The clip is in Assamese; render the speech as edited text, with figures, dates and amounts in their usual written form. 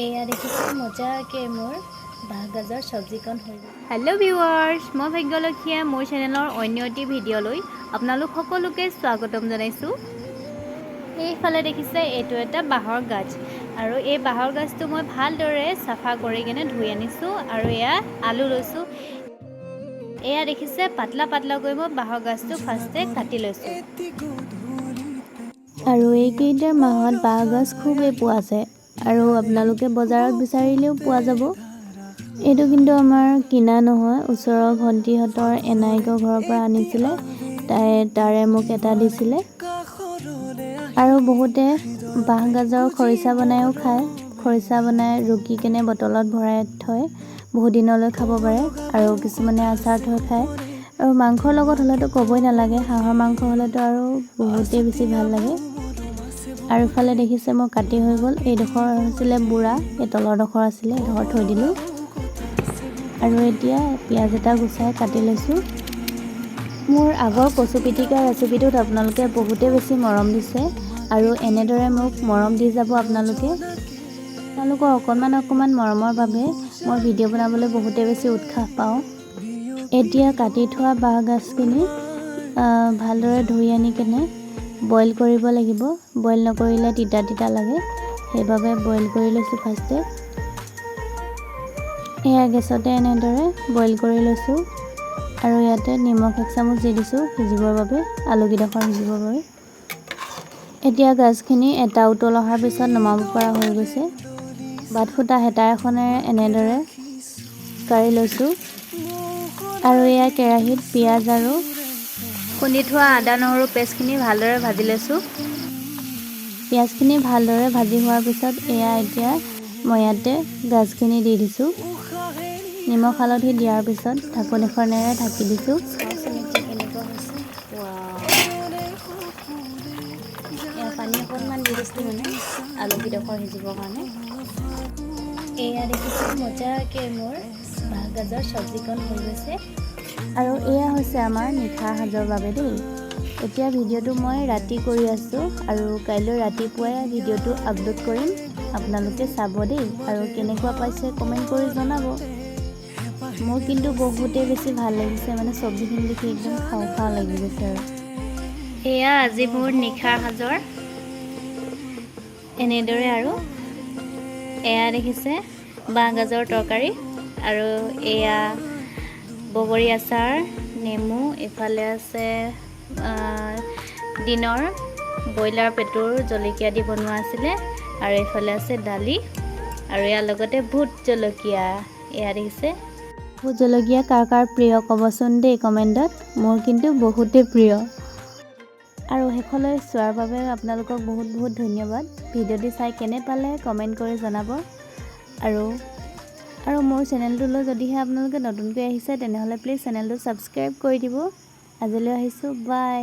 এয়া দেখিছে মজাকে মোৰ বাঁহগাজৰ চব্জিকণ হৈ গ'ল। হেল্ল' ভিউৱাৰ্ছ, মই ভাগ্যলক্ষীয়ে মোৰ চেনেলৰ অন্য এটি ভিডিঅ'লৈ আপোনালোক সকলোকে স্বাগতম জনাইছোঁ। এইফালে দেখিছে এইটো এটা বাঁহৰ গাজ, আৰু এই বাঁহৰ গাজটো মই ভালদৰে চাফা কৰি কিনে ধুই আনিছোঁ। আৰু এয়া আলু লৈছোঁ। এয়া দেখিছে পাতলা পাতলাকৈ মই বাঁহৰ গাজটো ফাৰ্ষ্টে কাটি লৈছোঁ। আৰু এইকেইটা মাহত বাঁহগাজ খুবেই পোৱা যায়, আৰু আপোনালোকে বজাৰত বিচাৰিলেও পোৱা যাব। এইটো কিন্তু আমাৰ কিনা নহয়, ওচৰৰ ভণ্টিহঁতৰ এনাইকৰ ঘৰৰ পৰা আনিছিলে। তাৰে মোক এটা দিছিলে। আৰু বহুতে বাঁহগাজৰ খৰিচা বনাইও খায়। খৰিচা বনাই ৰুকি কেনে বটলত ভৰাই থয়, বহুত দিনলৈ খাব পাৰে। আৰু কিছুমানে আচাৰ থৈ খায়। আৰু মাংসৰ লগত হ'লেতো ক'বই নালাগে, হাঁহৰ মাংস হ'লেতো আৰু বহুতেই বেছি ভাল লাগে। আৰু ইফালে দেখিছে মই কাটি হৈ গ'ল। এইডোখৰ হৈছিলে বুঢ়া, এই তলৰডোখৰ আছিলে, এইডোখৰ থৈ দিলোঁ। আৰু এতিয়া পিঁয়াজ এটা গুচাই কাটি লৈছোঁ। মোৰ আগৰ কচু পিটিকা ৰেচিপিটোত আপোনালোকে বহুতেই বেছি মৰম দিছে, আৰু এনেদৰে মোক মৰম দি যাব আপোনালোকৰ অকণমান মৰমৰ বাবে মই ভিডিঅ' বনাবলৈ বহুতেই বেছি উৎসাহ পাওঁ। এতিয়া কাটি থোৱা বাঁহগাজখিনি ভালদৰে ধুই আনি কেনে বইল কৰিব লাগিব। বইল নকৰিলে তিতা তিতা লাগে, সেইবাবে বইল কৰি লৈছোঁ ফাৰ্ষ্টে। এয়া গেছতে এনেদৰে বইল কৰি লৈছোঁ। আৰু ইয়াতে নিমখ 1 চামুচ দি দিছোঁ সিজিবৰ বাবে, আলুকেইডোখৰ সিজিবৰ বাবে। এতিয়া গাজখিনি এটা উতল অহাৰ পিছত নমাব পৰা হৈ গৈছে। বাট ফুটা হেতা এখনেৰে এনেদৰে কাঢ়ি লৈছোঁ। আৰু এয়া কেৰাহীত পিঁয়াজ আৰু খুন্দি থোৱা আদা নহৰু পেষ্টখিনি ভালদৰে ভাজি লৈছোঁ। পিঁয়াজখিনি ভালদৰে ভাজি হোৱাৰ পিছত এতিয়া মই ইয়াতে গাজখিনি দি দিছোঁ। নিমখ হালধি দিয়াৰ পিছত ঢাকোন এখনেৰে ঢাকি দিছোঁ। কেনেকুৱা হৈছে, পানী অকণমান দি দিছিলোঁ মানে আলুকেইডোখৰ সিজিবৰ কাৰণে। এয়া দেখিছোঁ মজাকে মোৰ বাঁহগাজৰ চব্জিকণ হৈ গৈছে। আৰু এয়া হৈছে আমাৰ নিশাৰ সাজৰ বাবে দেই। এতিয়া ভিডিঅ'টো মই ৰাতি কৰি আছোঁ, আৰু কাইলৈ ৰাতিপুৱাই ভিডিঅ'টো আপলোড কৰিম। আপোনালোকে চাব দেই, আৰু কেনেকুৱা পাইছে কমেণ্ট কৰি জনাব। মোৰ কিন্তু বহুতেই বেছি ভাল লাগিছে, মানে চব্জিখিনি দেখি একদম খাওঁ খাওঁ লাগি গৈছে। আৰু এয়া আজি মোৰ নিশাৰ সাজৰ এনেদৰে। আৰু এয়া দেখিছে বাঁহগাজৰ তৰকাৰী, আৰু এয়া বগৰী আচাৰ, নেমু, এইফালে আছে দিনৰ ব্ৰইলাৰ পেটুৰ জলকীয়া দি বনোৱা আছিলে, আৰু এইফালে আছে দালি, আৰু ইয়াৰ লগতে ভোট জলকীয়া। এয়া দেখিছে ভোট জলকীয়া কাৰ কাৰ প্ৰিয় ক'বচোন দেই কমেণ্টত। মোৰ কিন্তু বহুতেই প্ৰিয়। আৰু শেষলৈ চোৱাৰ বাবে আপোনালোকক বহুত বহুত ধন্যবাদ। ভিডিঅ'টি চাই কেনে পালে কমেণ্ট কৰি জনাব। আৰু মোৰ চেনেলটোলৈ যদিহে আপোনালোকে নতুনকৈ আহিছে, তেনেহ'লে প্লিজ চেনেলটো ছাবস্ক্ৰাইব কৰি দিব। আজিলৈ আহিছোঁ, বাই।